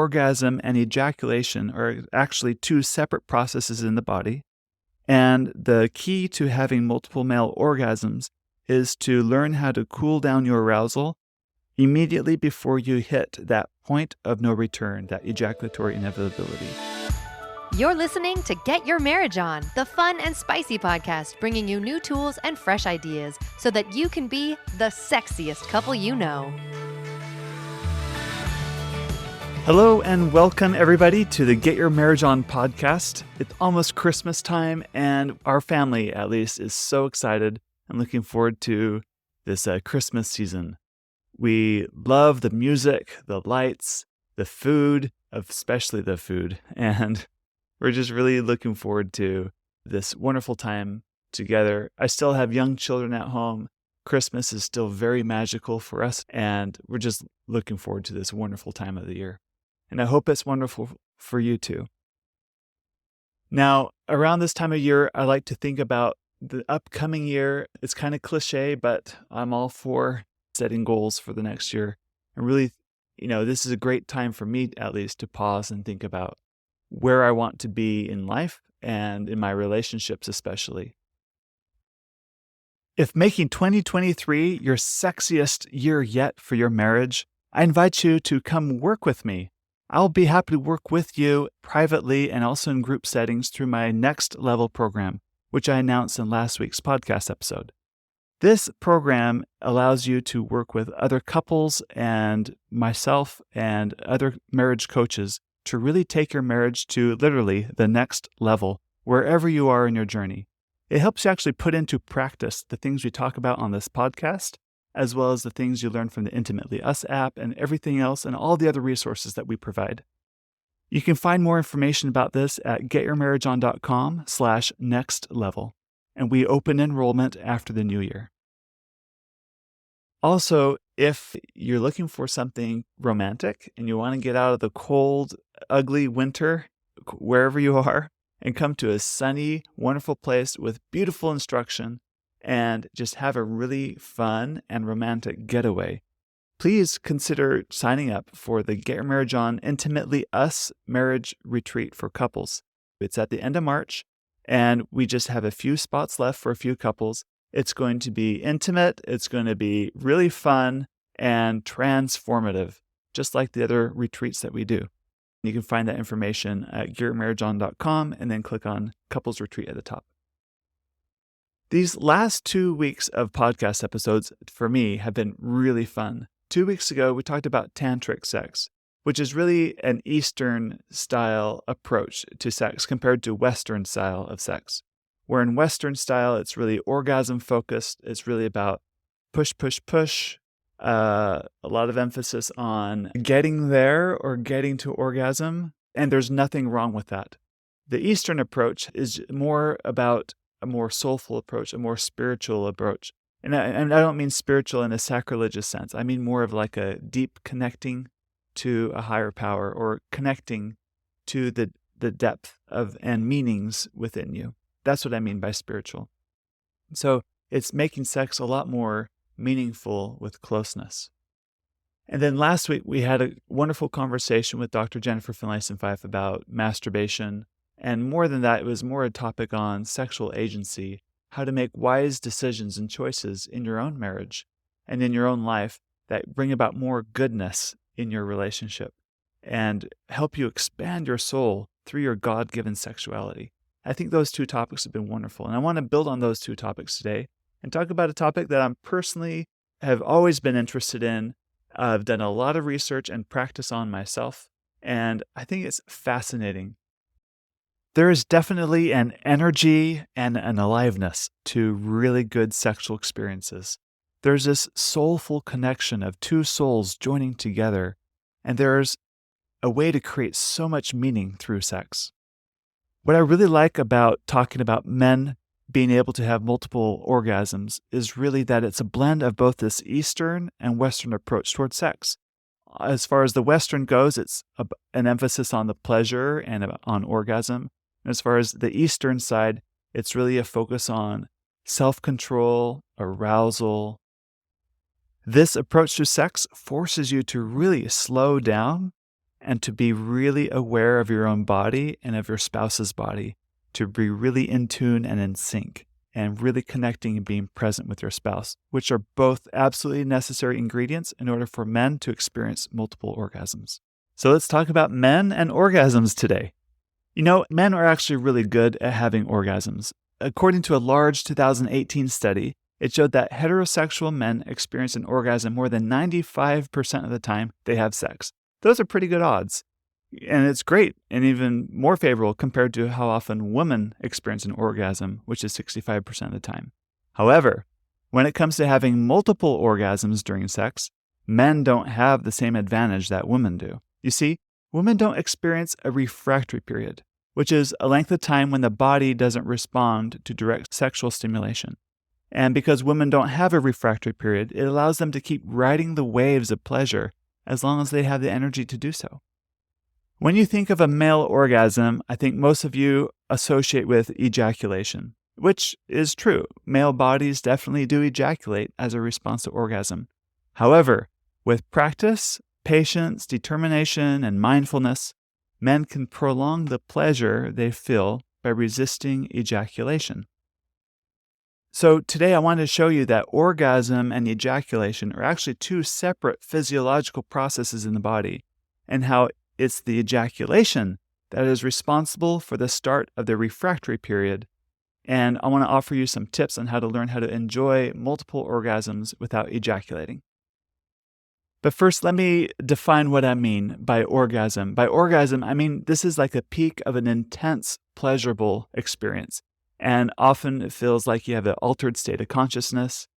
orgasm and ejaculation are actually two separate processes in the body. And the key to having multiple male orgasms is to learn how to cool down your arousal immediately before you hit that point of no return, that ejaculatory inevitability. You're listening to Get Your Marriage On, the fun and spicy podcast bringing you new tools and fresh ideas so that you can be the sexiest couple you know. Hello and welcome everybody to the Get Your Marriage On podcast. It's almost Christmas time and our family, at least, is so excited and looking forward to this Christmas season. We love the music, the lights, the food, especially the food, and we're just really looking forward to this wonderful time together. I still have young children at home. Christmas is still very magical for us, and we're just looking forward to this wonderful time of the year. And I hope it's wonderful for you too. Now, around this time of year, I like to think about the upcoming year. It's kind of cliche, but I'm all for setting goals for the next year. And really, this is a great time for me, at least, to pause and think about where I want to be in life and in my relationships especially. If making 2023 your sexiest year yet for your marriage, I invite you to come work with me. I'll be happy to work with you privately and also in group settings through my Next Level program, which I announced in last week's podcast episode. This program allows you to work with other couples and myself and other marriage coaches to really take your marriage to literally the next level, wherever you are in your journey. It helps you actually put into practice the things we talk about on this podcast, as well as the things you learn from the Intimately Us app and everything else and all the other resources that we provide. You can find more information about this at getyourmarriageon.com/nextlevel, and we open enrollment after the new year. Also, if you're looking for something romantic and you want to get out of the cold, ugly winter, wherever you are, and come to a sunny, wonderful place with beautiful instruction and just have a really fun and romantic getaway, please consider signing up for the Get Your Marriage On Intimately Us Marriage Retreat for couples. It's at the end of March, and we just have a few spots left for a few couples. It's going to be intimate, it's going to be really fun and transformative, just like the other retreats that we do. You can find that information at getyourmarriageon.com and then click on Couples Retreat at the top. These last 2 weeks of podcast episodes for me have been really fun. 2 weeks ago, we talked about tantric sex, which is really an Eastern style approach to sex compared to Western style of sex. Where in Western style, it's really orgasm focused. It's really about push, push, push. A lot of emphasis on getting there or getting to orgasm. And there's nothing wrong with that. The Eastern approach is more about a more soulful approach, a more spiritual approach. And I don't mean spiritual in a sacrilegious sense. I mean more of like a deep connecting to a higher power or connecting to the depth of and meanings within you. That's what I mean by spiritual. So it's making sex a lot more meaningful with closeness. And then last week, we had a wonderful conversation with Dr. Jennifer Finlayson-Fife about masturbation. And more than that, it was more a topic on sexual agency, how to make wise decisions and choices in your own marriage and in your own life that bring about more goodness in your relationship and help you expand your soul through your God-given sexuality. I think those two topics have been wonderful, and I want to build on those two topics today and talk about a topic that I'm personally have always been interested in. I've done a lot of research and practice on myself, and I think it's fascinating. There is definitely an energy and an aliveness to really good sexual experiences. There's this soulful connection of two souls joining together, and there's a way to create so much meaning through sex. What I really like about talking about men being able to have multiple orgasms is really that it's a blend of both this Eastern and Western approach towards sex. As far as the Western goes, it's an emphasis on the pleasure and on orgasm. And as far as the Eastern side, it's really a focus on self-control, arousal. This approach to sex forces you to really slow down and to be really aware of your own body and of your spouse's body, to be really in tune and in sync, and really connecting and being present with your spouse, which are both absolutely necessary ingredients in order for men to experience multiple orgasms. So let's talk about men and orgasms today. Men are actually really good at having orgasms. According to a large 2018 study, it showed that heterosexual men experience an orgasm more than 95% of the time they have sex. Those are pretty good odds. And it's great and even more favorable compared to how often women experience an orgasm, which is 65% of the time. However, when it comes to having multiple orgasms during sex, men don't have the same advantage that women do. You see, women don't experience a refractory period, which is a length of time when the body doesn't respond to direct sexual stimulation. And because women don't have a refractory period, it allows them to keep riding the waves of pleasure as long as they have the energy to do so. When you think of a male orgasm, I think most of you associate with ejaculation, which is true. Male bodies definitely do ejaculate as a response to orgasm. However, with practice, patience, determination, and mindfulness, men can prolong the pleasure they feel by resisting ejaculation. So today I want to show you that orgasm and ejaculation are actually two separate physiological processes in the body, and how it's the ejaculation that is responsible for the start of the refractory period. And I want to offer you some tips on how to learn how to enjoy multiple orgasms without ejaculating. But first, let me define what I mean by orgasm. By orgasm, I mean this is like a peak of an intense, pleasurable experience. And often it feels like you have an altered state of consciousness.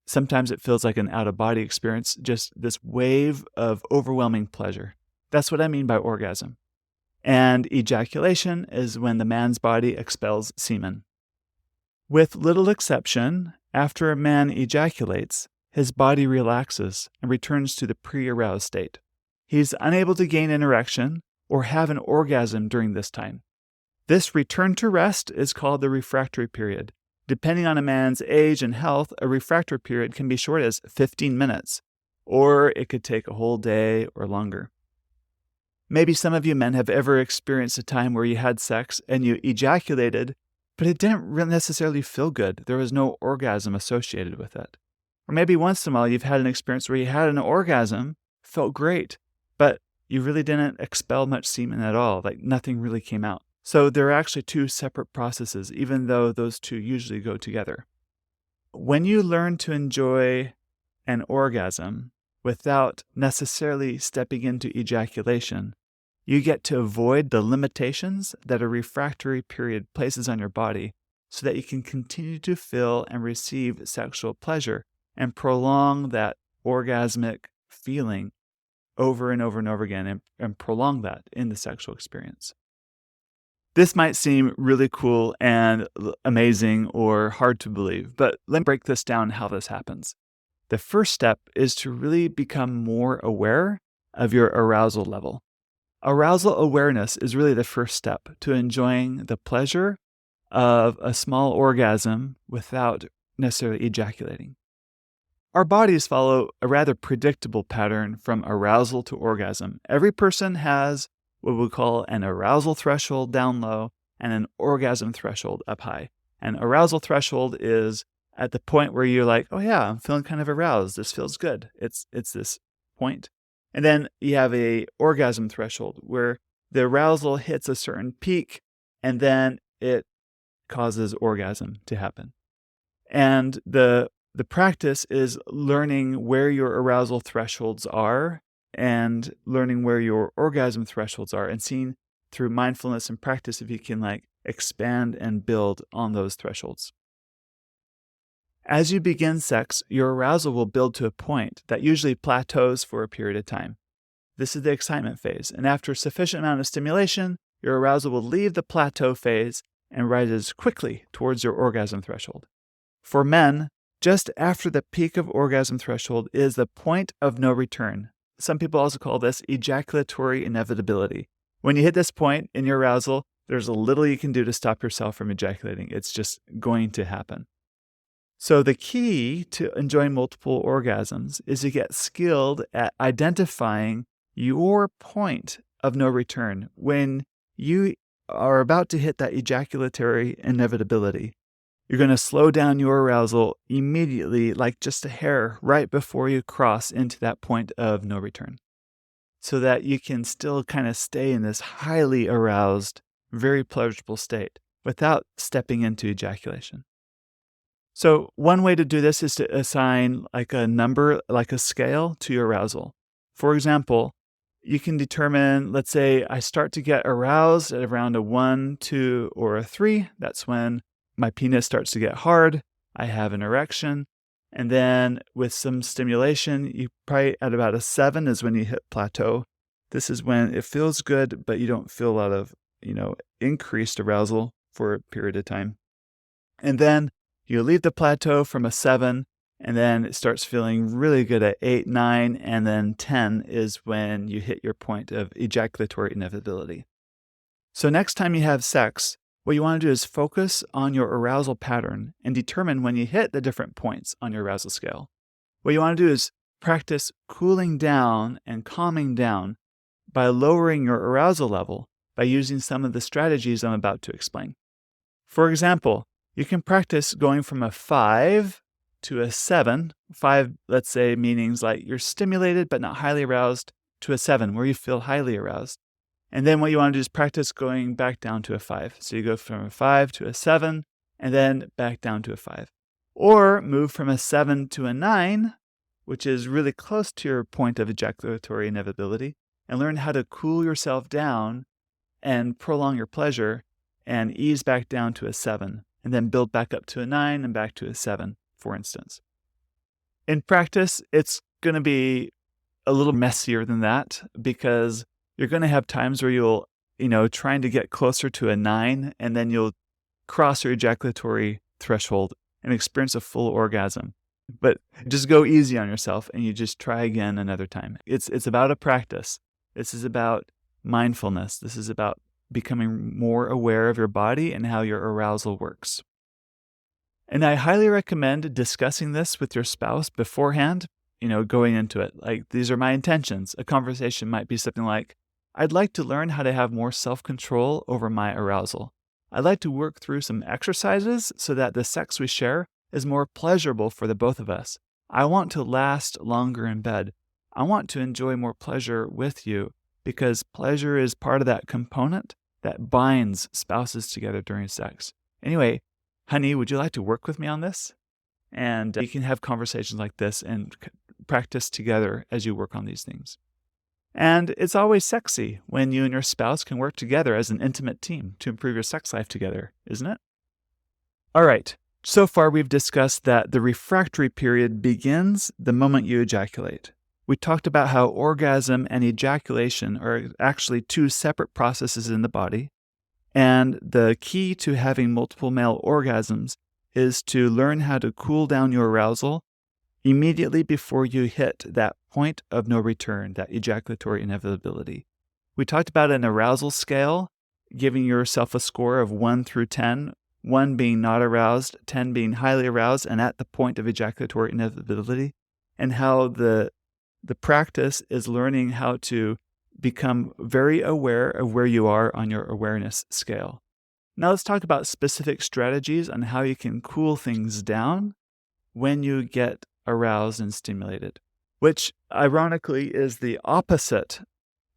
Sometimes it feels like an out-of-body experience, just this wave of overwhelming pleasure. That's what I mean by orgasm. And ejaculation is when the man's body expels semen. With little exception, after a man ejaculates, his body relaxes and returns to the pre-aroused state. He's unable to gain an erection or have an orgasm during this time. This return to rest is called the refractory period. Depending on a man's age and health, a refractory period can be short as 15 minutes, or it could take a whole day or longer. Maybe some of you men have ever experienced a time where you had sex and you ejaculated, but it didn't really necessarily feel good. There was no orgasm associated with it. Or maybe once in a while you've had an experience where you had an orgasm, felt great, but you really didn't expel much semen at all, like nothing really came out. So there are actually two separate processes, even though those two usually go together. When you learn to enjoy an orgasm without necessarily stepping into ejaculation, you get to avoid the limitations that a refractory period places on your body so that you can continue to feel and receive sexual pleasure and prolong that orgasmic feeling over and over and over again and prolong that in the sexual experience. This might seem really cool and amazing or hard to believe, but let me break this down how this happens. The first step is to really become more aware of your arousal level. Arousal awareness is really the first step to enjoying the pleasure of a small orgasm without necessarily ejaculating. Our bodies follow a rather predictable pattern from arousal to orgasm. Every person has what we call an arousal threshold down low and an orgasm threshold up high. An arousal threshold is at the point where you're like, oh yeah, I'm feeling kind of aroused. This feels good. It's this point. And then you have a orgasm threshold where the arousal hits a certain peak and then it causes orgasm to happen. And the practice is learning where your arousal thresholds are and learning where your orgasm thresholds are and seeing through mindfulness and practice if you can expand and build on those thresholds. As you begin sex, your arousal will build to a point that usually plateaus for a period of time. This is the excitement phase, and after a sufficient amount of stimulation, your arousal will leave the plateau phase and rises quickly towards your orgasm threshold. For men, just after the peak of orgasm threshold is the point of no return. Some people also call this ejaculatory inevitability. When you hit this point in your arousal, there's a little you can do to stop yourself from ejaculating. It's just going to happen. So the key to enjoying multiple orgasms is to get skilled at identifying your point of no return, when you are about to hit that ejaculatory inevitability, you're going to slow down your arousal immediately, like just a hair, right before you cross into that point of no return, so that you can still kind of stay in this highly aroused, very pleasurable state without stepping into ejaculation. So one way to do this is to assign like a number, like a scale to your arousal. For example, you can determine, let's say I start to get aroused at around a 1, 2, or a 3. That's when my penis starts to get hard. I have an erection. And then with some stimulation, you probably at about a 7 is when you hit plateau. This is when it feels good, but you don't feel a lot of, increased arousal for a period of time. And then you leave the plateau from a 7, and then it starts feeling really good at 8, 9, and then 10 is when you hit your point of ejaculatory inevitability. So next time you have sex, what you want to do is focus on your arousal pattern and determine when you hit the different points on your arousal scale. What you want to do is practice cooling down and calming down by lowering your arousal level by using some of the strategies I'm about to explain. For example, you can practice going from a 5 to a 7. 5, let's say, meanings like you're stimulated but not highly aroused, to a 7 where you feel highly aroused. And then what you want to do is practice going back down to a 5. So you go from a 5 to a 7 and then back down to a 5. Or move from a 7 to a 9, which is really close to your point of ejaculatory inevitability, and learn how to cool yourself down and prolong your pleasure and ease back down to a 7. And then build back up to a 9 and back to a 7, for instance. In practice, it's going to be a little messier than that because you're going to have times where you'll, trying to get closer to a 9, and then you'll cross your ejaculatory threshold and experience a full orgasm. But just go easy on yourself and you just try again another time. It's about a practice. This is about mindfulness. This is about becoming more aware of your body and how your arousal works. And I highly recommend discussing this with your spouse beforehand, going into it. Like, these are my intentions. A conversation might be something like, I'd like to learn how to have more self-control over my arousal. I'd like to work through some exercises so that the sex we share is more pleasurable for the both of us. I want to last longer in bed. I want to enjoy more pleasure with you because pleasure is part of that component that binds spouses together during sex. Anyway, honey, would you like to work with me on this? And you can have conversations like this and practice together as you work on these things. And it's always sexy when you and your spouse can work together as an intimate team to improve your sex life together, isn't it? All right. So far, we've discussed that the refractory period begins the moment you ejaculate. We talked about how orgasm and ejaculation are actually two separate processes in the body. And the key to having multiple male orgasms is to learn how to cool down your arousal immediately before you hit that point of no return, that ejaculatory inevitability. We talked about an arousal scale, giving yourself a score of 1 through 10, 1 being not aroused, 10 being highly aroused and at the point of ejaculatory inevitability, and how the practice is learning how to become very aware of where you are on your awareness scale. Now let's talk about specific strategies on how you can cool things down when you get aroused and stimulated, which ironically is the opposite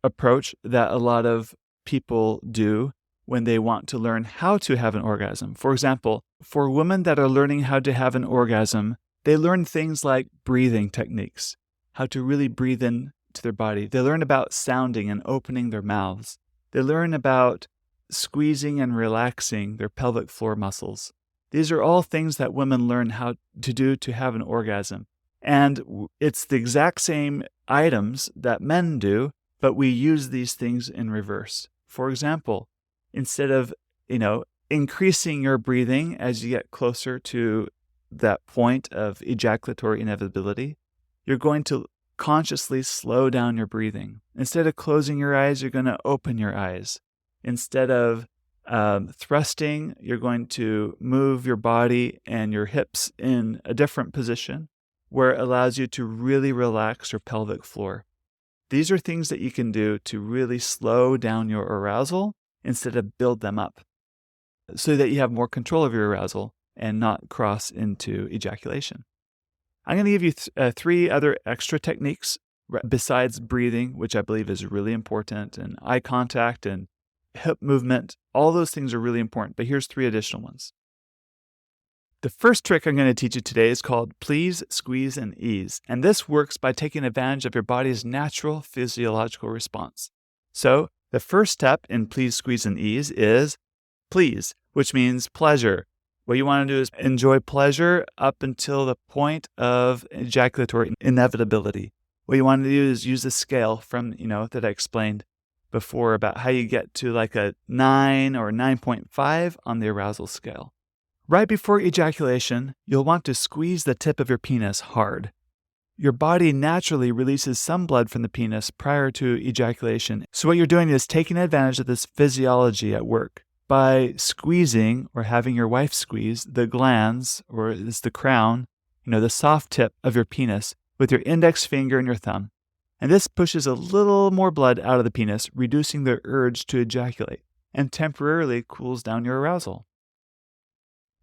approach that a lot of people do when they want to learn how to have an orgasm. For example, for women that are learning how to have an orgasm, they learn things like breathing techniques, how to really breathe in to their body. They learn about sounding and opening their mouths. They learn about squeezing and relaxing their pelvic floor muscles. These are all things that women learn how to do to have an orgasm. And it's the exact same items that men do, but we use these things in reverse. For example, instead of, increasing your breathing as you get closer to that point of ejaculatory inevitability, you're going to consciously slow down your breathing. Instead of closing your eyes, you're going to open your eyes. Instead of thrusting, you're going to move your body and your hips in a different position where it allows you to really relax your pelvic floor. These are things that you can do to really slow down your arousal instead of build them up so that you have more control of your arousal and not cross into ejaculation. I'm going to give you 3 other extra techniques besides breathing, which I believe is really important, and eye contact and hip movement. All those things are really important, but here's 3 additional ones. The first trick I'm going to teach you today is called please, squeeze, and ease. And this works by taking advantage of your body's natural physiological response. So the first step in please, squeeze, and ease is please, which means pleasure. What you want to do is enjoy pleasure up until the point of ejaculatory inevitability. What you want to do is use a scale from, that I explained before about how you get to like a 9 or 9.5 on the arousal scale. Right before ejaculation, you'll want to squeeze the tip of your penis hard. Your body naturally releases some blood from the penis prior to ejaculation. So what you're doing is taking advantage of this physiology at work by squeezing or having your wife squeeze the glands, or it's the crown, the soft tip of your penis with your index finger and your thumb. And this pushes a little more blood out of the penis, reducing the urge to ejaculate, and temporarily cools down your arousal.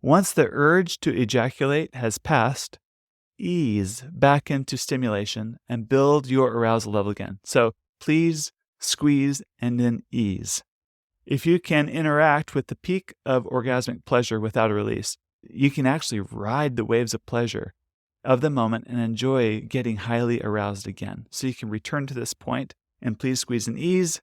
Once the urge to ejaculate has passed, ease back into stimulation and build your arousal level again. So please, squeeze, and then ease. If you can interact with the peak of orgasmic pleasure without a release, you can actually ride the waves of pleasure of the moment and enjoy getting highly aroused again. So you can return to this point and please, squeeze, and ease,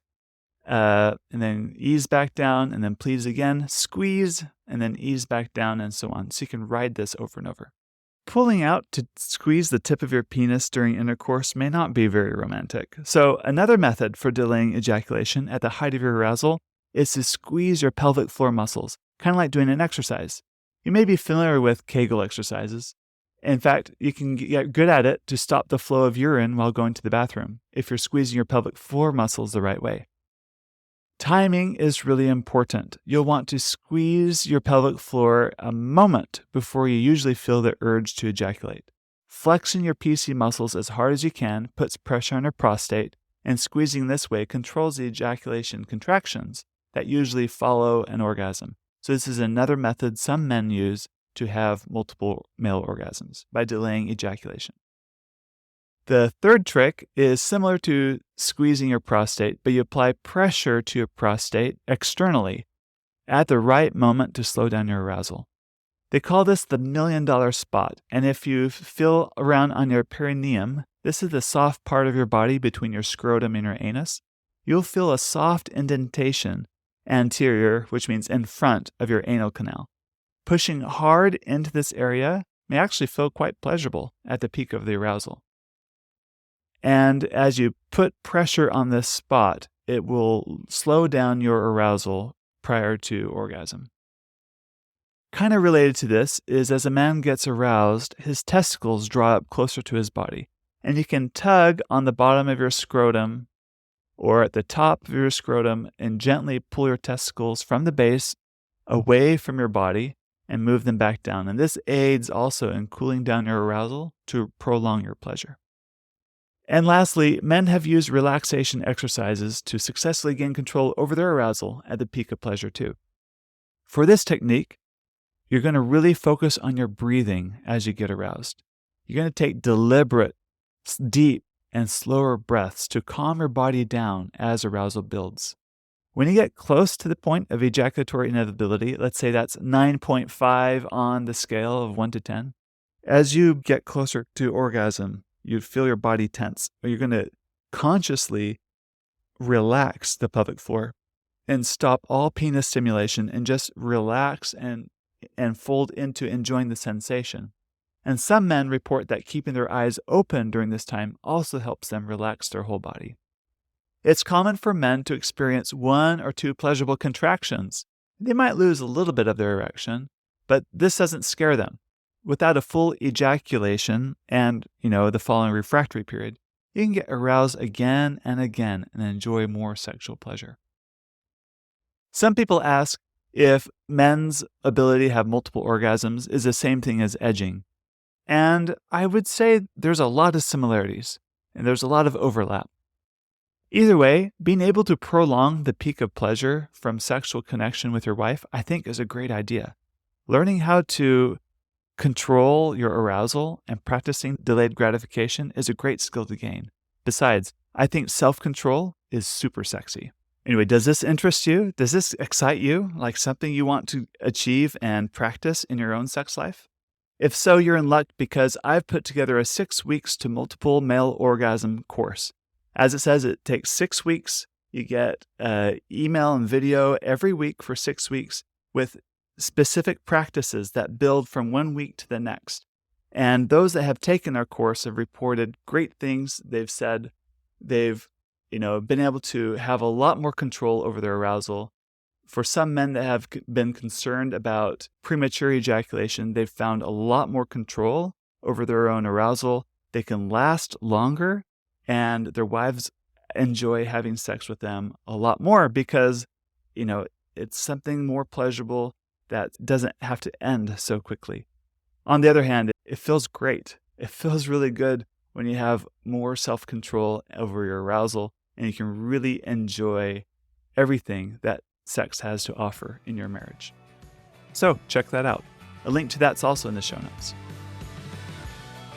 and then ease back down, and then please again, squeeze, and then ease back down, and so on. So you can ride this over and over. Pulling out to squeeze the tip of your penis during intercourse may not be very romantic. So another method for delaying ejaculation at the height of your arousal is to squeeze your pelvic floor muscles, kind of like doing an exercise. You may be familiar with Kegel exercises. In fact, you can get good at it to stop the flow of urine while going to the bathroom if you're squeezing your pelvic floor muscles the right way. Timing is really important. You'll want to squeeze your pelvic floor a moment before you usually feel the urge to ejaculate. Flexing your PC muscles as hard as you can puts pressure on your prostate, and squeezing this way controls the ejaculation contractions that usually follow an orgasm. So this is another method some men use to have multiple male orgasms by delaying ejaculation. The third trick is similar to squeezing your prostate, but you apply pressure to your prostate externally at the right moment to slow down your arousal. They call this the $1 million spot, and if you feel around on your perineum, this is the soft part of your body between your scrotum and your anus, you'll feel a soft indentation anterior, which means in front of your anal canal. Pushing hard into this area may actually feel quite pleasurable at the peak of the arousal. And as you put pressure on this spot, it will slow down your arousal prior to orgasm. Kind of related to this is as a man gets aroused, his testicles draw up closer to his body. And you can tug on the bottom of your scrotum or at the top of your scrotum and gently pull your testicles from the base away from your body and move them back down. And this aids also in cooling down your arousal to prolong your pleasure. And lastly, men have used relaxation exercises to successfully gain control over their arousal at the peak of pleasure too. For this technique, you're going to really focus on your breathing as you get aroused. You're going to take deliberate, deep, and slower breaths to calm your body down as arousal builds. When you get close to the point of ejaculatory inevitability, let's say that's 9.5 on the scale of 1 to 10, as you get closer to orgasm, you feel your body tense. You're going to consciously relax the pelvic floor and stop all penis stimulation and just relax and fold into enjoying the sensation. And some men report that keeping their eyes open during this time also helps them relax their whole body. It's common for men to experience 1 or 2 pleasurable contractions. They might lose a little bit of their erection, but this doesn't scare them. Without a full ejaculation and, the following refractory period, you can get aroused again and again and enjoy more sexual pleasure. Some people ask if men's ability to have multiple orgasms is the same thing as edging. And I would say there's a lot of similarities and there's a lot of overlap. Either way, being able to prolong the peak of pleasure from sexual connection with your wife, I think, is a great idea. Learning how to control your arousal and practicing delayed gratification is a great skill to gain. Besides, I think self-control is super sexy. Anyway, does this interest you? Does this excite you? Like something you want to achieve and practice in your own sex life? If so, you're in luck because I've put together a 6 weeks to multiple male orgasm course. As it says, it takes 6 weeks. You get email and video every week for 6 weeks with specific practices that build from 1 week to the next. And those that have taken our course have reported great things. They've said they've been able to have a lot more control over their arousal. For some men that have been concerned about premature ejaculation, they've found a lot more control over their own arousal. They can last longer, and their wives enjoy having sex with them a lot more because, it's something more pleasurable that doesn't have to end so quickly. On the other hand, it feels great. It feels really good when you have more self-control over your arousal and you can really enjoy everything that sex has to offer in your marriage. So check that out. A link to that's also in the show notes.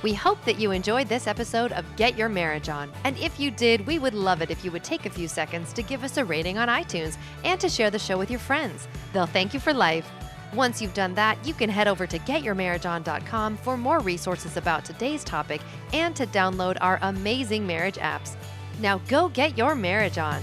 We hope that you enjoyed this episode of Get Your Marriage On. And if you did, we would love it if you would take a few seconds to give us a rating on iTunes and to share the show with your friends. They'll thank you for life. Once you've done that, you can head over to getyourmarriageon.com for more resources about today's topic and to download our amazing marriage apps. Now go get your marriage on.